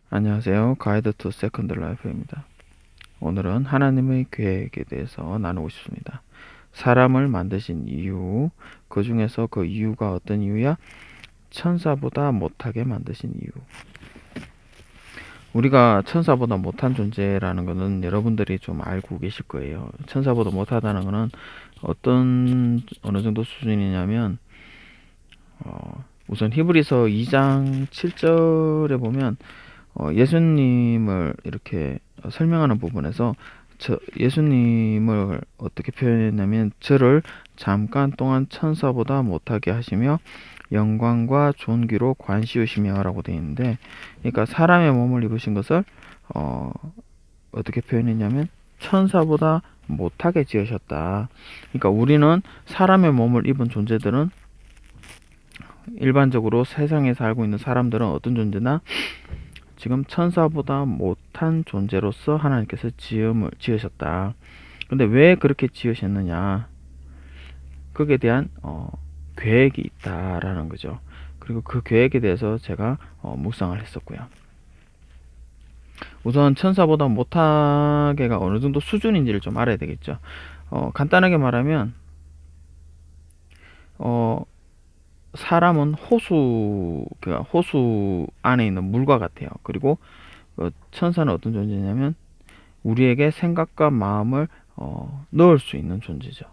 안녕하세요. 가이드 투 세컨드 라이프입니다. 오늘은 하나님의 계획에 대해서 나누고 싶습니다. 사람을 만드신 이유, 그 중에서 그 이유가 어떤 이유야? 천사보다 못하게 만드신 이유. 우리가 천사보다 못한 존재라는 것은 여러분들이 좀 알고 계실 거예요. 천사보다 못하다는 것은 어느 정도 수준이냐면, 우선 히브리서 2장 7절에 보면 예수님을 이렇게 설명하는 부분에서 예수님을 어떻게 표현했냐면, 저를 잠깐 동안 천사보다 못하게 하시며 영광과 존귀로 관시우시며 라고 되어 있는데, 그러니까 사람의 몸을 입으신 것을 어떻게 표현했냐면 천사보다 못하게 지으셨다. 그러니까 우리는 사람의 몸을 입은 존재들은, 일반적으로 세상에 살고 있는 사람들은 어떤 존재나 지금 천사보다 못한 존재로서 하나님께서 지으셨다. 근데 왜 그렇게 지으셨느냐? 거기에 대한 계획이 있다라는 거죠. 그리고 그 계획에 대해서 제가 묵상을 했었고요. 우선 천사보다 못하게가 어느 정도 수준인지를 좀 알아야 되겠죠. 간단하게 말하면 사람은 호수 안에 있는 물과 같아요. 그리고 천사는 어떤 존재냐면 우리에게 생각과 마음을 넣을 수 있는 존재죠.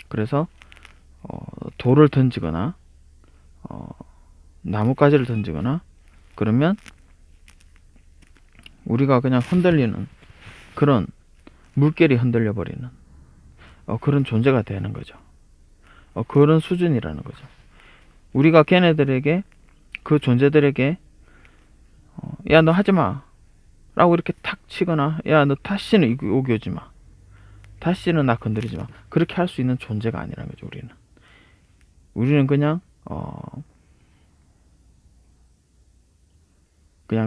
그래서 돌을 던지거나 나뭇가지를 던지거나 그러면 우리가 그냥 흔들리는, 그런 물결이 흔들려 버리는 그런 존재가 되는 거죠. 그런 수준이라는 거죠. 우리가 걔네들에게, 그 존재들에게 야 너 하지마 라고 이렇게 탁 치거나, 야 너 다시는 여기 오지 마, 다시는 나 건드리지 마, 그렇게 할 수 있는 존재가 아니라는 거죠. 우리는 그냥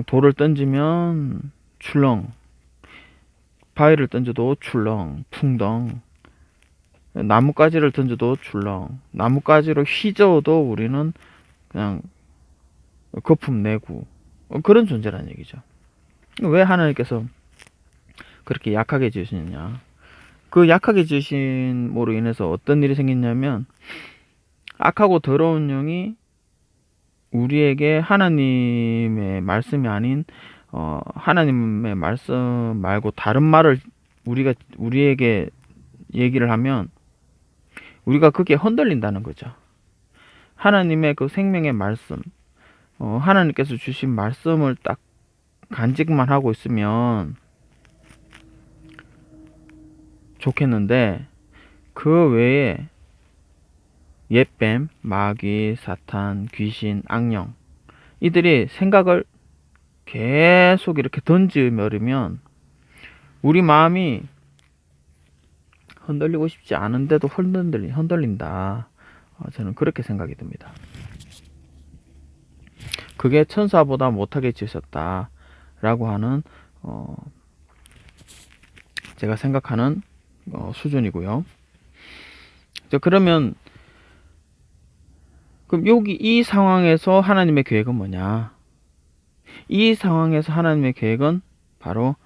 돌을 던지면 출렁, 바위를 던져도 출렁 풍덩, 나뭇가지를 던져도 출렁, 나뭇가지로 휘저어도 우리는 그냥 거품 내고, 그런 존재라는 얘기죠. 왜 하나님께서 그렇게 약하게 지으시느냐? 그 약하게 지으심으로 인해서 어떤 일이 생겼냐면, 악하고 더러운 영이 우리에게 하나님의 말씀이 아닌 하나님의 말씀 말고 다른 말을 우리에게 얘기를 하면 우리가 그게 흔들린다는 거죠. 하나님의 그 생명의 말씀, 하나님께서 주신 말씀을 딱 간직만 하고 있으면 좋겠는데, 그 외에 옛뱀, 마귀, 사탄, 귀신, 악령, 이들이 생각을 계속 이렇게 던지면 우리 마음이 흔들리고 싶지 않은데도 흔들린다. 저는 그렇게 생각이 듭니다. 그게 천사보다 못하게 지으셨다 라고 하는 제가 생각하는 수준이고요. 그러면 그럼 여기 이 상황에서 하나님의 계획은 뭐냐? 이 상황에서 하나님의 계획은 바로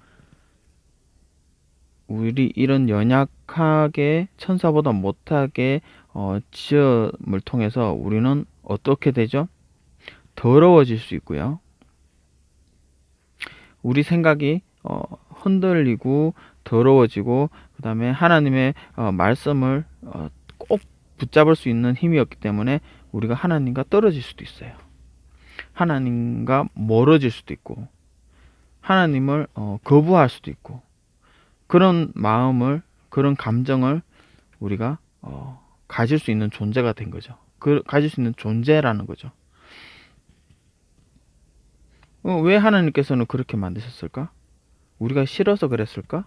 우리 이런 연약하게 천사보다 못하게 지음을 통해서 우리는 어떻게 되죠? 더러워질 수 있고요. 우리 생각이 흔들리고 더러워지고, 그 다음에 하나님의 말씀을 꼭 붙잡을 수 있는 힘이 없기 때문에 우리가 하나님과 떨어질 수도 있어요. 하나님과 멀어질 수도 있고, 하나님을 거부할 수도 있고, 그런 마음을, 그런 감정을 우리가 가질 수 있는 존재가 된 거죠. 가질 수 있는 존재라는 거죠. 왜 하나님께서는 그렇게 만드셨을까? 우리가 싫어서 그랬을까?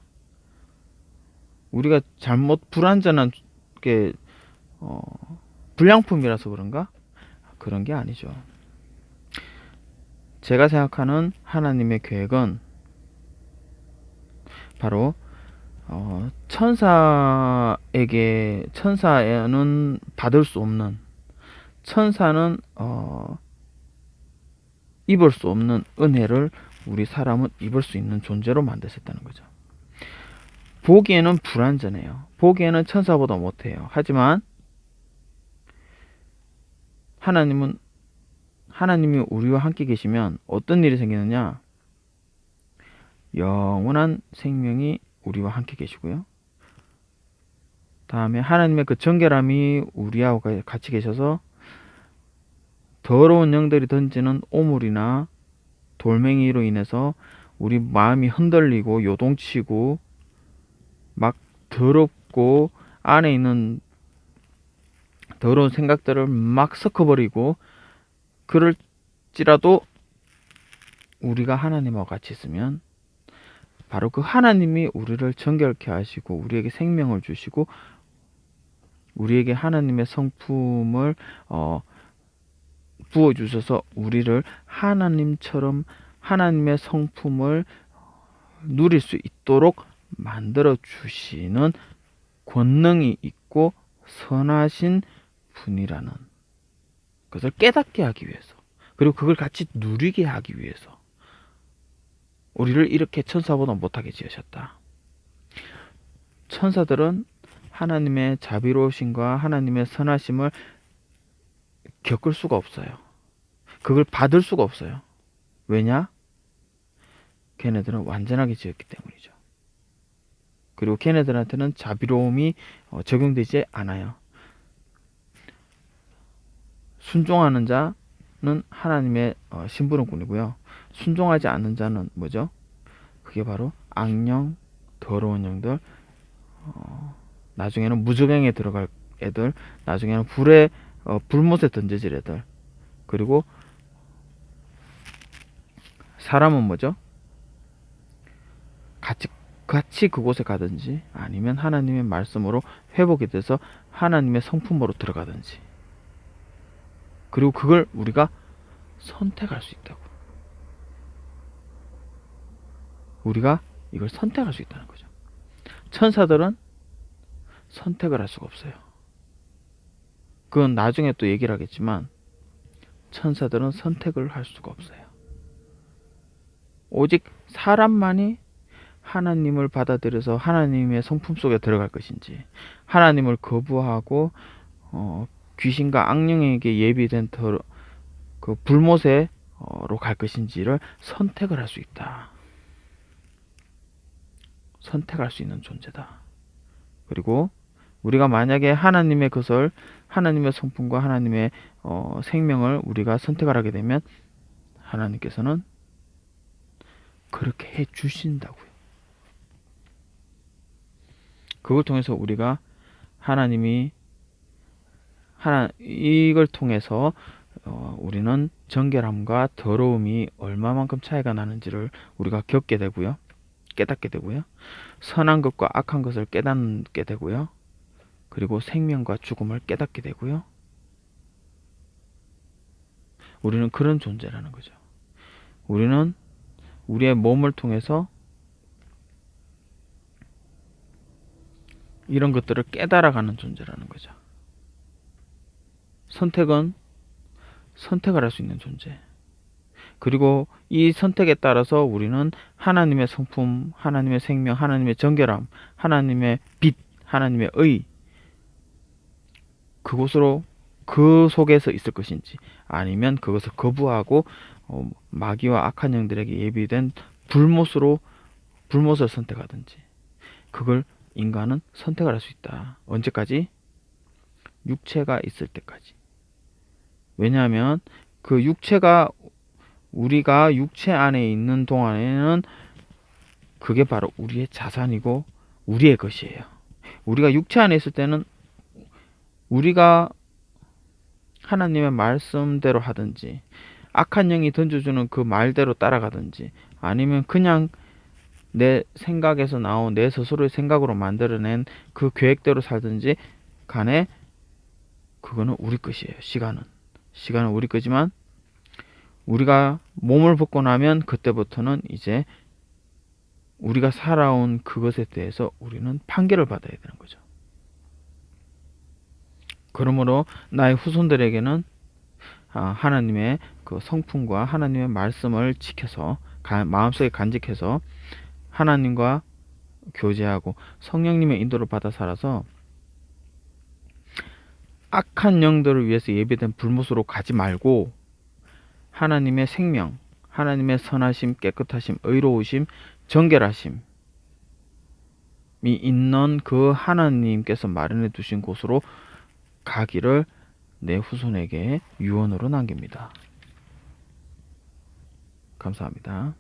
우리가 불완전한 게 불량품이라서 그런가? 그런 게 아니죠. 제가 생각하는 하나님의 계획은 바로 천사는 받을 수 없는, 천사는 입을 수 없는 은혜를 우리 사람은 입을 수 있는 존재로 만드셨다는 거죠. 보기에는 불완전해요. 보기에는 천사보다 못해요. 하지만 하나님이 우리와 함께 계시면 어떤 일이 생기느냐? 영원한 생명이 우리와 함께 계시고요. 다음에 하나님의 그 정결함이 우리하고 같이 계셔서 더러운 영들이 던지는 오물이나 돌멩이로 인해서 우리 마음이 흔들리고 요동치고 막 더럽고 안에 있는 더러운 생각들을 막 섞어버리고, 그럴지라도 우리가 하나님하고 같이 있으면 바로 그 하나님이 우리를 정결케 하시고 우리에게 생명을 주시고 우리에게 하나님의 성품을 부어주셔서 우리를 하나님처럼 하나님의 성품을 누릴 수 있도록 만들어 주시는 권능이 있고 선하신 분이라는 것을 깨닫게 하기 위해서, 그리고 그걸 같이 누리게 하기 위해서 우리를 이렇게 천사보다 못하게 지으셨다. 천사들은 하나님의 자비로우심과 하나님의 선하심을 겪을 수가 없어요. 그걸 받을 수가 없어요. 왜냐? 걔네들은 완전하게 지었기 때문이죠. 그리고 걔네들한테는 자비로움이 적용되지 않아요. 순종하는 자는 하나님의 심부름꾼이고요. 순종하지 않는 자는 뭐죠? 그게 바로 악령, 더러운 영들, 나중에는 무저갱에 들어갈 애들, 나중에는 불못에 던져질 애들, 그리고 사람은 뭐죠? 같이 그곳에 가든지 아니면 하나님의 말씀으로 회복이 돼서 하나님의 성품으로 들어가든지, 그리고 그걸 우리가 선택할 수 있다고. 우리가 이걸 선택할 수 있다는 거죠. 천사들은 선택을 할 수가 없어요. 그건 나중에 또 얘기를 하겠지만 천사들은 선택을 할 수가 없어요. 오직 사람만이 하나님을 받아들여서 하나님의 성품 속에 들어갈 것인지, 하나님을 거부하고 귀신과 악령에게 예비된 그 불못에로 갈 것인지를 선택을 할 수 있다. 선택할 수 있는 존재다. 그리고 우리가 만약에 하나님의 것을, 하나님의 성품과 하나님의 생명을 우리가 선택을 하게 되면 하나님께서는 그렇게 해 주신다고요. 그걸 통해서 우리가 이걸 통해서 우리는 정결함과 더러움이 얼마만큼 차이가 나는지를 우리가 겪게 되고요. 깨닫게 되고요. 선한 것과 악한 것을 깨닫게 되고요. 그리고 생명과 죽음을 깨닫게 되고요. 우리는 그런 존재라는 거죠. 우리는 우리의 몸을 통해서 이런 것들을 깨달아가는 존재라는 거죠. 선택은 선택을 할 수 있는 존재. 그리고 이 선택에 따라서 우리는 하나님의 성품, 하나님의 생명, 하나님의 정결함, 하나님의 빛, 하나님의 의, 그곳으로 그 속에서 있을 것인지, 아니면 그것을 거부하고 마귀와 악한 영들에게 예비된 불못을 선택하든지, 그걸 인간은 선택을 할 수 있다. 언제까지? 육체가 있을 때까지. 왜냐하면 그 육체가, 우리가 육체 안에 있는 동안에는 그게 바로 우리의 자산이고 우리의 것이에요. 우리가 육체 안에 있을 때는 우리가 하나님의 말씀대로 하든지, 악한 영이 던져주는 그 말대로 따라가든지, 아니면 그냥 내 생각에서 나온 내 스스로의 생각으로 만들어낸 그 계획대로 살든지 간에 그거는 우리 것이에요. 시간은 우리 거지만 우리가 몸을 벗고 나면 그때부터는 이제 우리가 살아온 그것에 대해서 우리는 판결을 받아야 되는 거죠. 그러므로 나의 후손들에게는 하나님의 그 성품과 하나님의 말씀을 지켜서 마음속에 간직해서 하나님과 교제하고 성령님의 인도를 받아 살아서 악한 영들을 위해서 예배된 불못으로 가지 말고 하나님의 생명, 하나님의 선하심, 깨끗하심, 의로우심, 정결하심이 있는 그 하나님께서 마련해 두신 곳으로 가기를 내 후손에게 유언으로 남깁니다. 감사합니다.